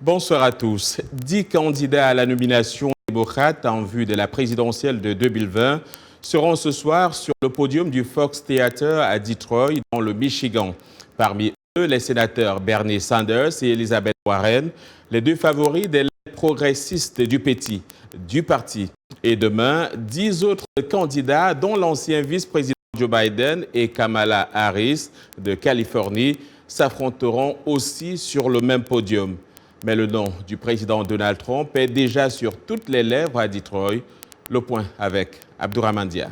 Bonsoir à tous. 10 candidats à la nomination démocrate en vue de la présidentielle de 2020 seront ce soir sur le podium du Fox Theater à Detroit, dans le Michigan. Parmi eux, les sénateurs Bernie Sanders et Elizabeth Warren, les deux favoris des progressistes du parti. Et demain, 10 autres candidats, dont l'ancien vice-président Joe Biden et Kamala Harris de Californie, s'affronteront aussi sur le même podium. Mais le nom du président Donald Trump est déjà sur toutes les lèvres à Detroit. Le point avec Abdourahmane Dia.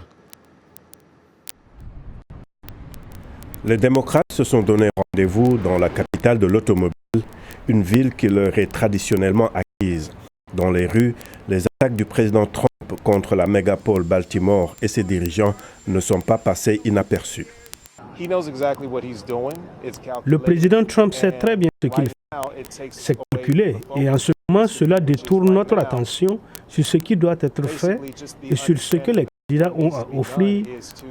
Les démocrates se sont donné rendez-vous dans la capitale de l'automobile, une ville qui leur est traditionnellement acquise. Dans les rues, les attaques du président Trump contre la mégapole Baltimore et ses dirigeants ne sont pas passées inaperçues. Le président Trump sait très bien ce qu'il fait. C'est calculé et en ce moment, cela détourne notre attention sur ce qui doit être fait et sur ce que les candidats ont à offrir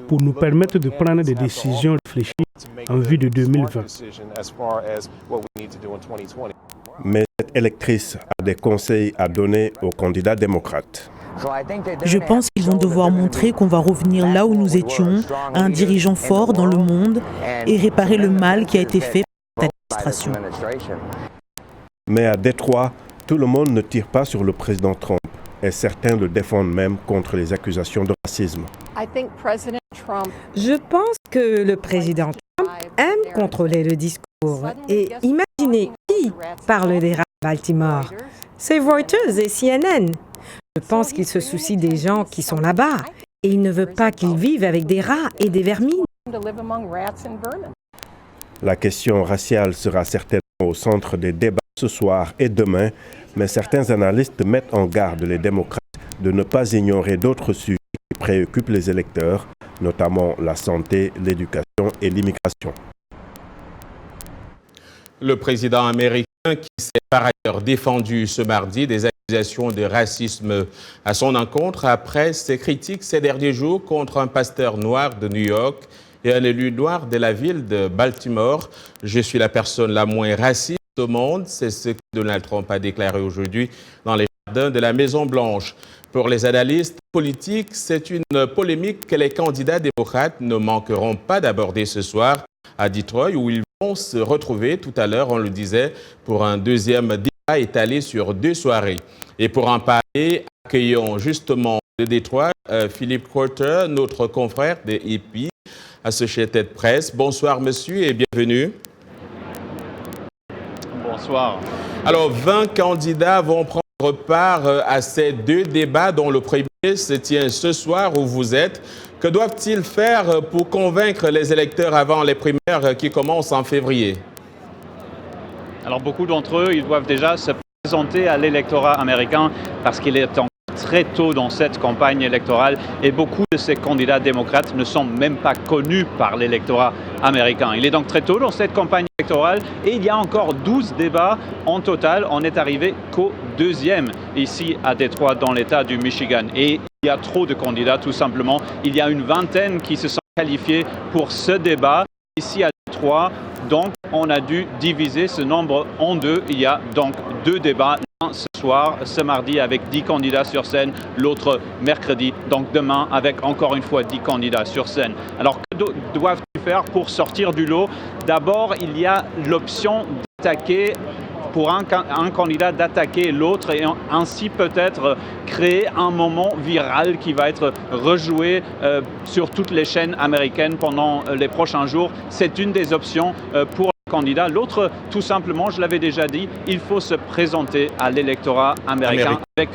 pour nous permettre de prendre des décisions réfléchies en vue de 2020. Mais cette électrice a des conseils à donner aux candidats démocrates. Je pense qu'ils vont devoir montrer qu'on va revenir là où nous étions, à un dirigeant fort dans le monde et réparer le mal qui a été fait par cette administration. Mais à Détroit, tout le monde ne tire pas sur le président Trump et certains le défendent même contre les accusations de racisme. Je pense que le président Trump aime contrôler le discours. Et imaginez qui parle des rats à Baltimore. C'est Reuters et CNN. Je pense qu'il se soucie des gens qui sont là-bas et il ne veut pas qu'ils vivent avec des rats et des vermines. La question raciale sera certainement au centre des débats ce soir et demain, mais certains analystes mettent en garde les démocrates de ne pas ignorer d'autres sujets qui préoccupent les électeurs, notamment la santé, l'éducation et l'immigration. Le président américain qui s'est par ailleurs défendu ce mardi des accusations de racisme à son encontre après ses critiques ces derniers jours contre un pasteur noir de New York et un élu noir de la ville de Baltimore. « Je suis la personne la moins raciste au monde », c'est ce que Donald Trump a déclaré aujourd'hui dans les jardins de la Maison-Blanche. Pour les analystes politiques, c'est une polémique que les candidats démocrates ne manqueront pas d'aborder ce soir à Detroit, où ils vont se retrouver tout à l'heure, on le disait, pour un deuxième débat étalé sur 2 soirées. Et pour en parler, accueillons justement de Détroit Philippe Quarter, notre confrère de AP, Associated Press. Bonsoir monsieur et bienvenue. Bonsoir. Alors 20 candidats vont prendre part à ces 2 débats dont le premier se tient ce soir où vous êtes. Que doivent-ils faire pour convaincre les électeurs avant les primaires qui commencent en février? Alors beaucoup d'entre eux, ils doivent déjà se présenter à l'électorat américain parce qu'il est encore très tôt dans cette campagne électorale et beaucoup de ces candidats démocrates ne sont même pas connus par l'électorat américain. Il est donc très tôt dans cette campagne électorale et il y a encore 12 débats en total. On est arrivé qu'au 2e ici à Détroit dans l'État du Michigan. Et il y a trop de candidats tout simplement. Il y a une vingtaine qui se sont qualifiés pour ce débat ici à Détroit. Donc on a dû diviser ce nombre en 2. Il y a donc 2 débats. Un ce soir, ce mardi avec 10 candidats sur scène, l'autre mercredi, donc demain avec encore une fois 10 candidats sur scène. Alors que doivent-ils faire pour sortir du lot? D'abord, il y a l'option d'attaquer pour un candidat d'attaquer l'autre et ainsi peut-être créer un moment viral qui va être rejoué sur toutes les chaînes américaines pendant les prochains jours. C'est une des options pour candidat. L'autre, tout simplement, je l'avais déjà dit, il faut se présenter à l'électorat américain avec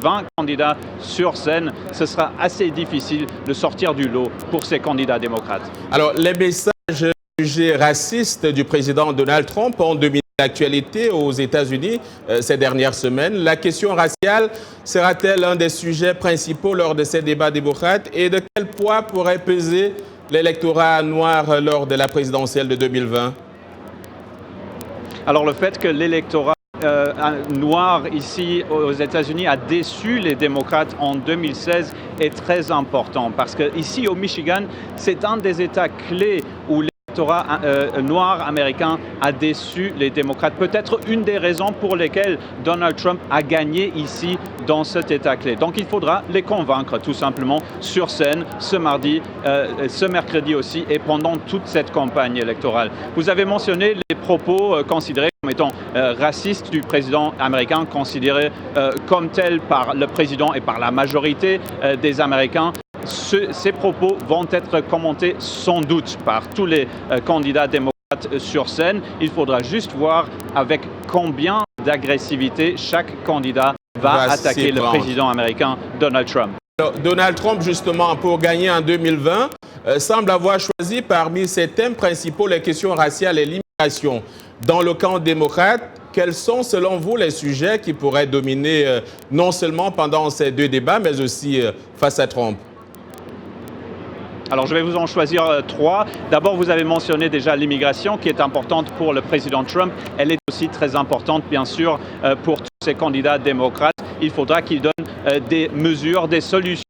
20 candidats sur scène. Ce sera assez difficile de sortir du lot pour ces candidats démocrates. Alors, les messages jugés racistes du président Donald Trump ont dominé l'actualité aux États-Unis ces dernières semaines. La question raciale sera-t-elle un des sujets principaux lors de ces débats démocrates et de quel poids pourrait peser l'électorat noir lors de la présidentielle de 2020? Alors le fait que l'électorat noir ici aux États-Unis a déçu les démocrates en 2016 est très important parce que ici au Michigan, c'est un des États clés où l'électorat noir américain a déçu les démocrates. Peut-être une des raisons pour lesquelles Donald Trump a gagné ici dans cet État clé. Donc il faudra les convaincre tout simplement sur scène ce mardi, ce mercredi aussi et pendant toute cette campagne électorale. Vous avez mentionné les propos considérés comme étant racistes du président américain, considérés comme tels par le président et par la majorité des Américains. Ces propos vont être commentés sans doute par tous les candidats démocrates sur scène. Il faudra juste voir avec combien d'agressivité chaque candidat va attaquer le président américain Donald Trump. Alors, Donald Trump, justement, pour gagner en 2020, semble avoir choisi parmi ses thèmes principaux les questions raciales et l'immigration. Dans le camp démocrate, quels sont, selon vous, les sujets qui pourraient dominer non seulement pendant ces deux débats, mais aussi face à Trump? Alors, je vais vous en choisir trois. D'abord, vous avez mentionné déjà l'immigration qui est importante pour le président Trump. Elle est aussi très importante, bien sûr, pour tous ces candidats démocrates. Il faudra qu'ils donnent des mesures, des solutions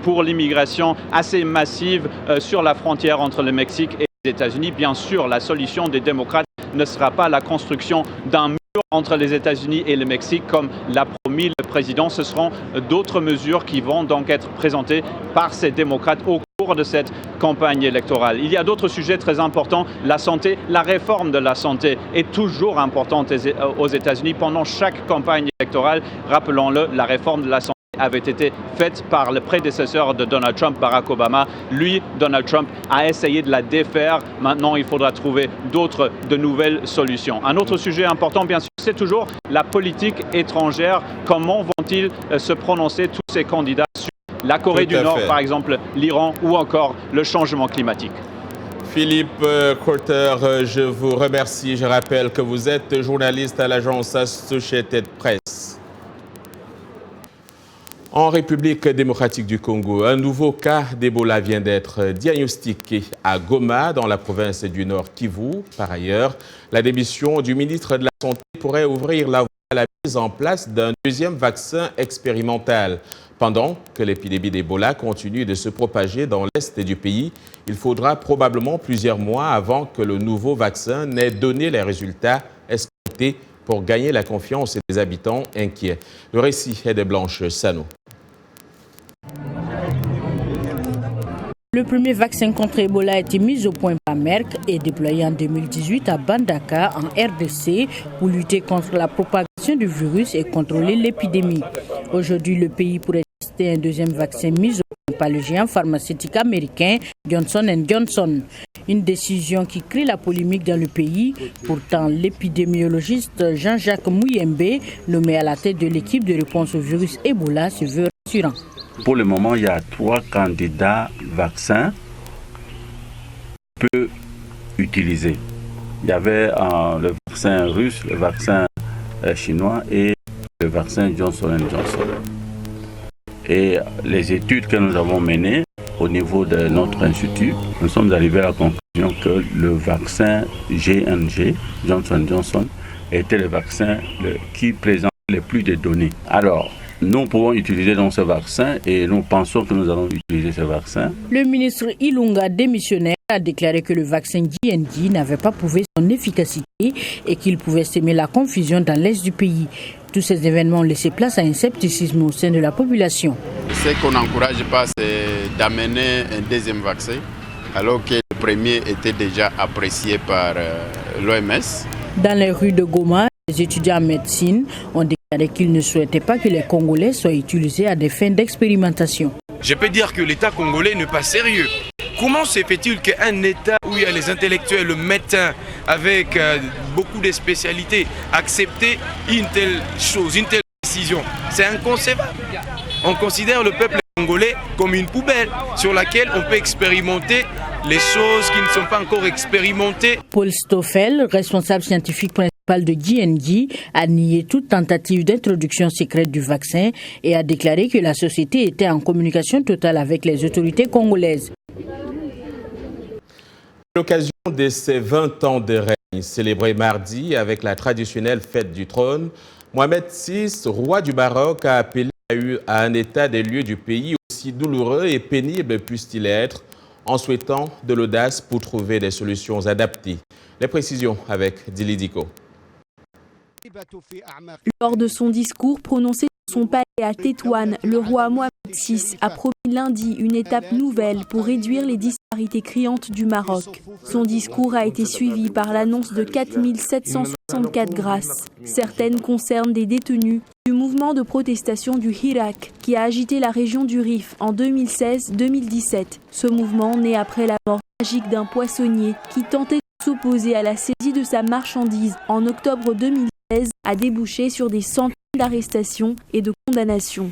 pour l'immigration assez massive sur la frontière entre le Mexique et les États-Unis. Bien sûr, la solution des démocrates ne sera pas la construction d'un mur entre les États-Unis et le Mexique, comme l'a promis le président. Ce seront d'autres mesures qui vont donc être présentées par ces démocrates au cours de cette campagne électorale. Il y a d'autres sujets très importants. La santé, la réforme de la santé est toujours importante aux États-Unis. Pendant chaque campagne électorale, rappelons-le, la réforme de la santé avait été faite par le prédécesseur de Donald Trump, Barack Obama. Lui, Donald Trump, a essayé de la défaire. Maintenant, il faudra trouver de nouvelles solutions. Un autre sujet important, bien sûr, c'est toujours la politique étrangère. Comment vont-ils se prononcer, tous ces candidats, sur la Corée du Nord, par exemple, l'Iran ou encore le changement climatique? Philippe Quarter, je vous remercie. Je rappelle que vous êtes journaliste à l'agence Associated Press. En République démocratique du Congo, un nouveau cas d'Ebola vient d'être diagnostiqué à Goma, dans la province du Nord Kivu. Par ailleurs, la démission du ministre de la Santé pourrait ouvrir la voie à la mise en place d'un deuxième vaccin expérimental. Pendant que l'épidémie d'Ebola continue de se propager dans l'est du pays, il faudra probablement plusieurs mois avant que le nouveau vaccin n'ait donné les résultats escomptés pour gagner la confiance des habitants inquiets. Le récit est de Blanche Sano. Le premier vaccin contre Ebola a été mis au point par Merck et déployé en 2018 à Bandaka, en RDC, pour lutter contre la propagation du virus et contrôler l'épidémie. Aujourd'hui, le pays pourrait tester un deuxième vaccin mis au point par le géant pharmaceutique américain Johnson & Johnson. Une décision qui crée la polémique dans le pays. Pourtant, l'épidémiologiste Jean-Jacques Mouyembe, nommé à la tête de l'équipe de réponse au virus Ebola, se veut rassurant. Pour le moment, il y a 3 candidats vaccins peu utilisés. Il y avait le vaccin russe, le vaccin chinois et le vaccin Johnson & Johnson. Et les études que nous avons menées au niveau de notre institut, nous sommes arrivés à la conclusion que le vaccin J&J, Johnson & Johnson, était le vaccin qui présente le plus de données. Alors, nous pouvons utiliser donc ce vaccin et nous pensons que nous allons utiliser ce vaccin. Le ministre Ilunga, démissionnaire, a déclaré que le vaccin J&J n'avait pas prouvé son efficacité et qu'il pouvait semer la confusion dans l'est du pays. Tous ces événements ont laissé place à un scepticisme au sein de la population. Ce qu'on n'encourage pas, c'est d'amener un deuxième vaccin, alors que le premier était déjà apprécié par l'OMS. Dans les rues de Goma, les étudiants en médecine ont déclaré qu'ils ne souhaitaient pas que les Congolais soient utilisés à des fins d'expérimentation. Je peux dire que l'État congolais n'est pas sérieux. Comment se fait-il qu'un État où il y a les intellectuels, le médecin, avec beaucoup de spécialités, accepter une telle chose, une telle décision? C'est inconcevable. On considère le peuple congolais comme une poubelle sur laquelle on peut expérimenter les choses qui ne sont pas encore expérimentées. Paul Stoffel, responsable scientifique principal de J&J, a nié toute tentative d'introduction secrète du vaccin et a déclaré que la société était en communication totale avec les autorités congolaises. À l'occasion de ces 20 ans de règne célébrés mardi avec la traditionnelle fête du trône, Mohamed VI, roi du Maroc, a appelé à un état des lieux du pays aussi douloureux et pénible puisse-t-il être. en souhaitant de l'audace pour trouver des solutions adaptées. Les précisions avec Dili Diko. Lors de son discours prononcé dans son palais à Tétouan, le roi Mohamed VI a promis lundi une étape nouvelle pour réduire les disparités criantes du Maroc. Son discours a été suivi par l'annonce de 4764 grâces. Certaines concernent des détenus du mouvement de protestation du Hirak qui a agité la région du Rif en 2016-2017. Ce mouvement, né après la mort tragique d'un poissonnier qui tentait de s'opposer à la saisie de sa marchandise en octobre 2016, a débouché sur des centaines d'arrestations et de condamnations.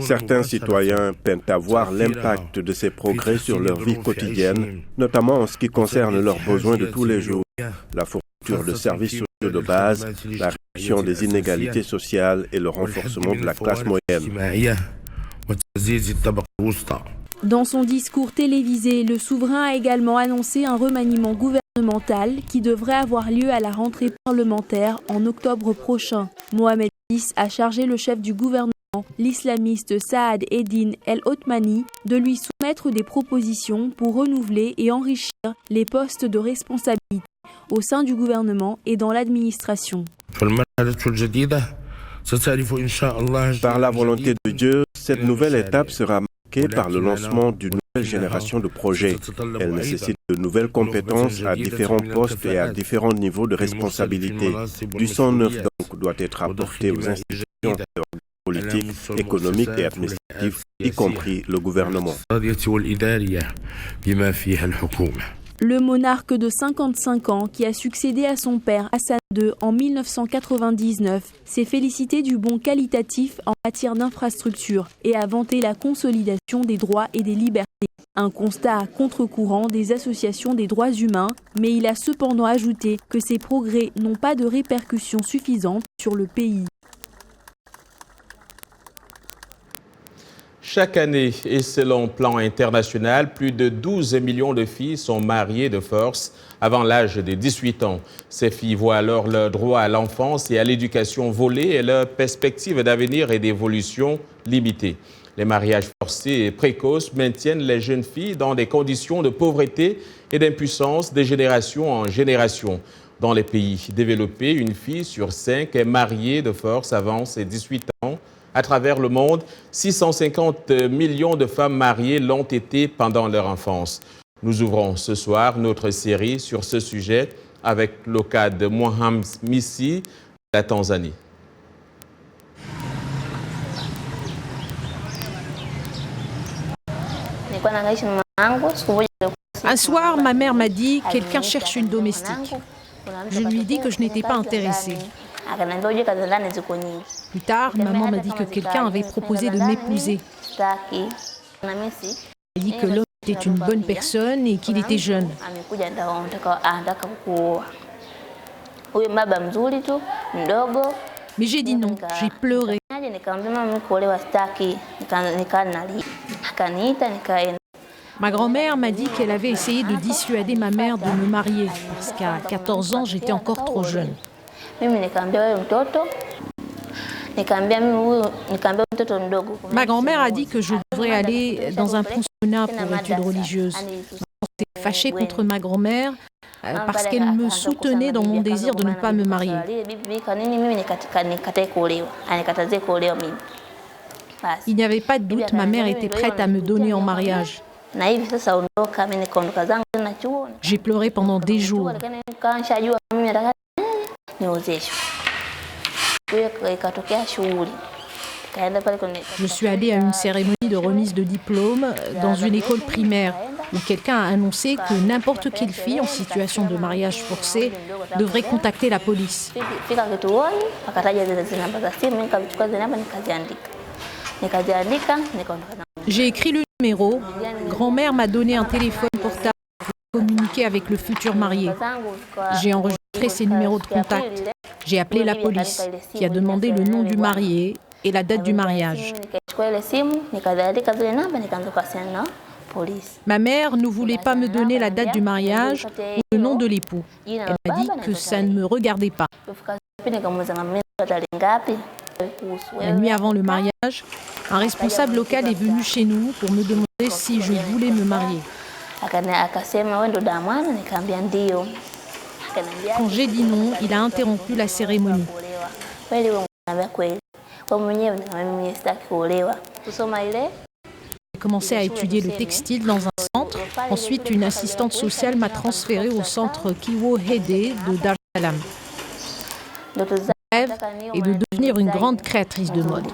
Certains citoyens peinent à voir l'impact de ces progrès sur leur vie quotidienne, notamment en ce qui concerne leurs besoins de tous les jours, la fourniture de services sociaux de base, la réduction des inégalités sociales et le renforcement de la classe moyenne. Dans son discours télévisé, le souverain a également annoncé un remaniement gouvernemental qui devrait avoir lieu à la rentrée parlementaire en octobre prochain. Mohamed VI a chargé le chef du gouvernement, l'islamiste Saad Eddine El Othmani, de lui soumettre des propositions pour renouveler et enrichir les postes de responsabilité au sein du gouvernement et dans l'administration. Par la volonté de Dieu, cette nouvelle étape sera marquée par le lancement d'une nouvelle génération de projets. Elle nécessite de nouvelles compétences à différents postes et à différents niveaux de responsabilité. Du sang neuf donc doit être apporté aux institutions politiques, économiques et administratives, y compris le gouvernement. Le monarque de 55 ans, qui a succédé à son père Hassan II en 1999, s'est félicité du bond qualitatif en matière d'infrastructures et a vanté la consolidation des droits et des libertés. Un constat à contre-courant des associations des droits humains, mais il a cependant ajouté que ces progrès n'ont pas de répercussions suffisantes sur le pays. Chaque année, et selon plan international, plus de 12 millions de filles sont mariées de force avant l'âge de 18 ans. Ces filles voient alors leur droit à l'enfance et à l'éducation volés et leurs perspectives d'avenir et d'évolution limitées. Les mariages forcés et précoces maintiennent les jeunes filles dans des conditions de pauvreté et d'impuissance de génération en génération. Dans les pays développés, une fille sur 5 est mariée de force avant ses 18 ans. À travers le monde, 650 millions de femmes mariées l'ont été pendant leur enfance. Nous ouvrons ce soir notre série sur ce sujet avec le cas de Mohamed Missi, de la Tanzanie. Un soir, ma mère m'a dit « Quelqu'un cherche une domestique ». Je lui ai dit que je n'étais pas intéressée. Plus tard, maman m'a dit que quelqu'un avait proposé de m'épouser. Elle a dit que l'homme était une bonne personne et qu'il était jeune. Mais j'ai dit non, j'ai pleuré. Ma grand-mère m'a dit qu'elle avait essayé de dissuader ma mère de me marier parce qu'à 14 ans, j'étais encore trop jeune. Ma grand-mère a dit que je devrais aller dans un pensionnat pour études religieuses. J'étais fâchée contre ma grand-mère parce qu'elle me soutenait dans mon désir de ne pas me marier. Il n'y avait pas de doute, ma mère était prête à me donner en mariage. J'ai pleuré pendant des jours. Je suis allée à une cérémonie de remise de diplôme dans une école primaire où quelqu'un a annoncé que n'importe quelle fille en situation de mariage forcé devrait contacter la police. J'ai écrit le numéro. Grand-mère m'a donné un téléphone portable pour communiquer avec le futur marié. J'ai enregistré ses numéros de contact. J'ai appelé la police qui a demandé le nom du marié et la date du mariage. Ma mère ne voulait pas me donner la date du mariage ou le nom de l'époux. Elle m'a dit que ça ne me regardait pas. La nuit avant le mariage, un responsable local est venu chez nous pour me demander si je voulais me marier. Quand j'ai dit non, il a interrompu la cérémonie. J'ai commencé à étudier le textile dans un centre. Ensuite, une assistante sociale m'a transférée au centre Kiwo Hede de Dar es Salaam. Mon rêve est de devenir une grande créatrice de mode.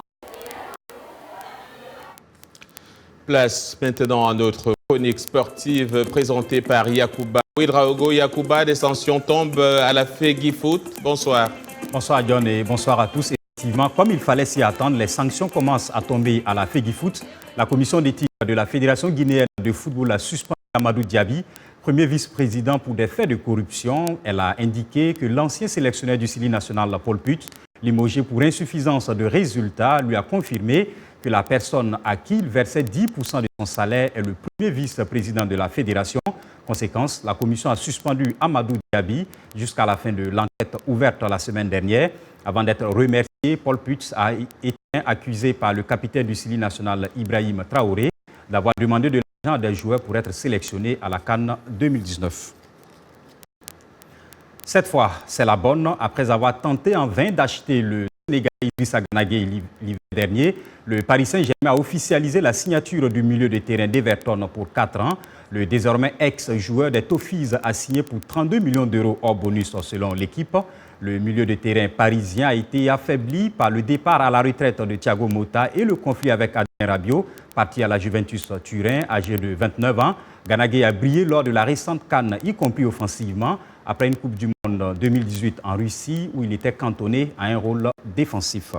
Place maintenant à notre chronique sportive présentée par Yacouba. Ouedraogo Yacouba, des sanctions tombent à la Fegui Foot. Bonsoir. Bonsoir John et bonsoir à tous. Effectivement, comme il fallait s'y attendre, les sanctions commencent à tomber à la Fegui Foot. La commission d'éthique de la Fédération guinéenne de football a suspendu Amadou Diaby, premier vice-président pour des faits de corruption. Elle a indiqué que l'ancien sélectionneur du Sili national, Paul Put, limogé pour insuffisance de résultats, lui a confirmé que la personne à qui il versait 10% de son salaire est le premier vice-président de la fédération. Conséquence, la commission a suspendu Amadou Diaby jusqu'à la fin de l'enquête ouverte la semaine dernière. Avant d'être remercié, Paul Put a été accusé par le capitaine du Sili national, Ibrahim Traoré, d'avoir demandé de l'argent à des joueurs pour être sélectionnés à la CAN 2019. Cette fois, c'est la bonne. Après avoir tenté en vain d'acheter le Sénégalais Idrissa Gana Gueye l'hiver dernier, le Paris Saint-Germain a officialisé la signature du milieu de terrain d'Everton pour 4 ans. Le désormais ex-joueur des Toffees a signé pour 32 millions d'euros hors bonus selon l'équipe. Le milieu de terrain parisien a été affaibli par le départ à la retraite de Thiago Motta et le conflit avec Adrien Rabiot, parti à la Juventus Turin, âgé de 29 ans. Gana Gueye a brillé lors de la récente CAN, y compris offensivement, après une Coupe du Monde 2018 en Russie, où il était cantonné à un rôle défensif.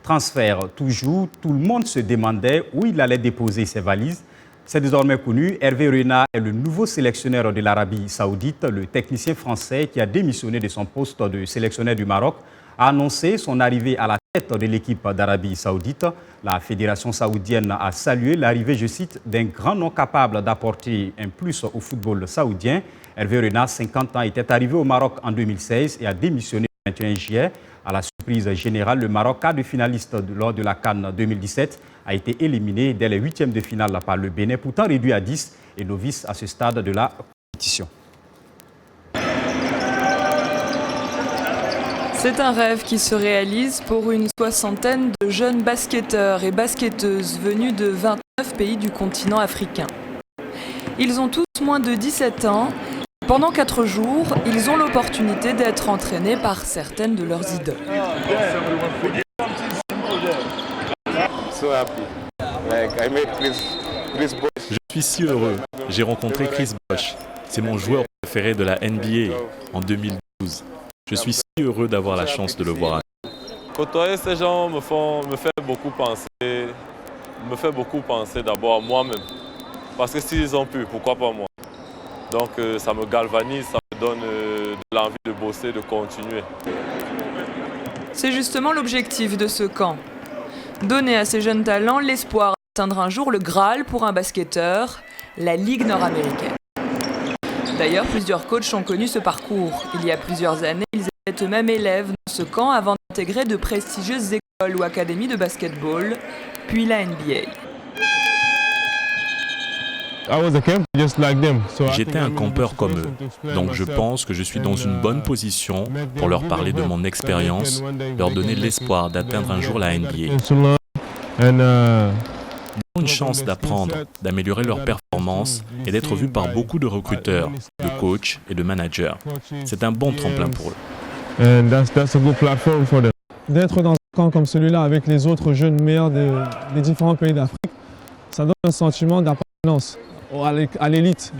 Transfert toujours, tout le monde se demandait où il allait déposer ses valises. C'est désormais connu, Hervé Renard est le nouveau sélectionneur de l'Arabie Saoudite. Le technicien français qui a démissionné de son poste de sélectionneur du Maroc a annoncé son arrivée à la tête de l'équipe d'Arabie Saoudite. La fédération saoudienne a salué l'arrivée, je cite, d'un grand nom capable d'apporter un plus au football saoudien. Hervé Renard, 50 ans, était arrivé au Maroc en 2016 et a démissionné le 21 juillet. À la surprise générale, le Maroc, quart de finaliste lors de la CAN 2017, a été éliminé dès les huitièmes de finale par le Bénin, pourtant réduit à 10 et novice à ce stade de la compétition. C'est un rêve qui se réalise pour une soixantaine de jeunes basketteurs et basketteuses venus de 29 pays du continent africain. Ils ont tous moins de 17 ans. Pendant 4 jours, ils ont l'opportunité d'être entraînés par certaines de leurs idoles. Je suis si heureux. J'ai rencontré Chris Bosh. C'est mon joueur préféré de la NBA en 2012. Je suis si heureux d'avoir la chance de le voir. Côtoyer ces gens me fait beaucoup penser d'abord à moi-même. Parce que s'ils ont pu, pourquoi pas moi? Donc ça me galvanise, ça me donne de l'envie de bosser, de continuer. C'est justement l'objectif de ce camp. Donner à ces jeunes talents l'espoir d'atteindre un jour le Graal pour un basketteur, la Ligue nord-américaine. D'ailleurs, plusieurs coachs ont connu ce parcours. Il y a plusieurs années, ils étaient eux-mêmes élèves dans ce camp avant d'intégrer de prestigieuses écoles ou académies de basketball, puis la NBA. J'étais un campeur comme eux, donc je pense que je suis dans une bonne position pour leur parler de mon expérience, leur donner l'espoir d'atteindre un jour la NBA. Ils ont une chance d'apprendre, d'améliorer leur performance et d'être vus par beaucoup de recruteurs, de coachs et de managers. C'est un bon tremplin pour eux. D'être dans un camp comme celui-là avec les autres jeunes meilleurs des différents pays d'Afrique, ça donne un sentiment d'appartenance à l'élite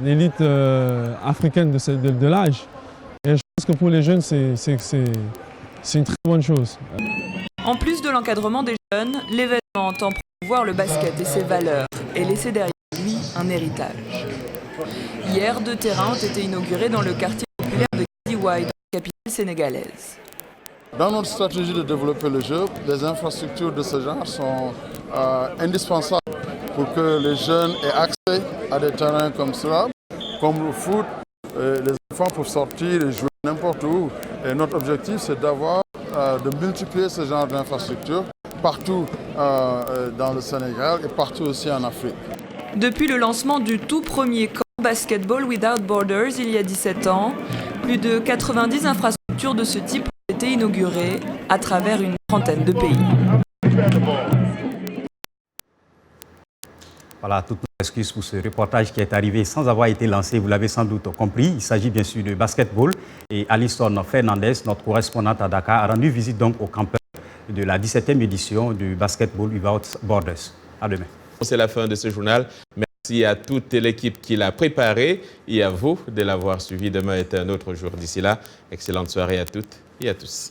africaine de l'âge. Et je pense que pour les jeunes, c'est une très bonne chose. En plus de l'encadrement des jeunes, l'événement entend promouvoir le basket et ses valeurs et laisser derrière lui un héritage. Hier, 2 terrains ont été inaugurés dans le quartier populaire de Kidiwai, dans la capitale sénégalaise. Dans notre stratégie de développer le jeu, des infrastructures de ce genre sont indispensables pour que les jeunes aient accès à des terrains comme cela, comme le foot. Les enfants peuvent sortir et jouer n'importe où. Et notre objectif, c'est d'avoir de multiplier ce genre d'infrastructures partout dans le Sénégal et partout aussi en Afrique. Depuis le lancement du tout premier camp Basketball Without Borders il y a 17 ans, plus de 90 infrastructures de ce type ont été inaugurées à travers une trentaine de pays. Voilà, toutes nos excuses pour ce reportage qui est arrivé sans avoir été lancé, vous l'avez sans doute compris. Il s'agit bien sûr de basketball et Alison Fernandez, notre correspondante à Dakar, a rendu visite donc au campus de la 17e édition du Basketball Without Borders. À demain. C'est la fin de ce journal. Merci à toute l'équipe qui l'a préparé et à vous de l'avoir suivi. Demain est un autre jour. D'ici là, excellente soirée à toutes et à tous.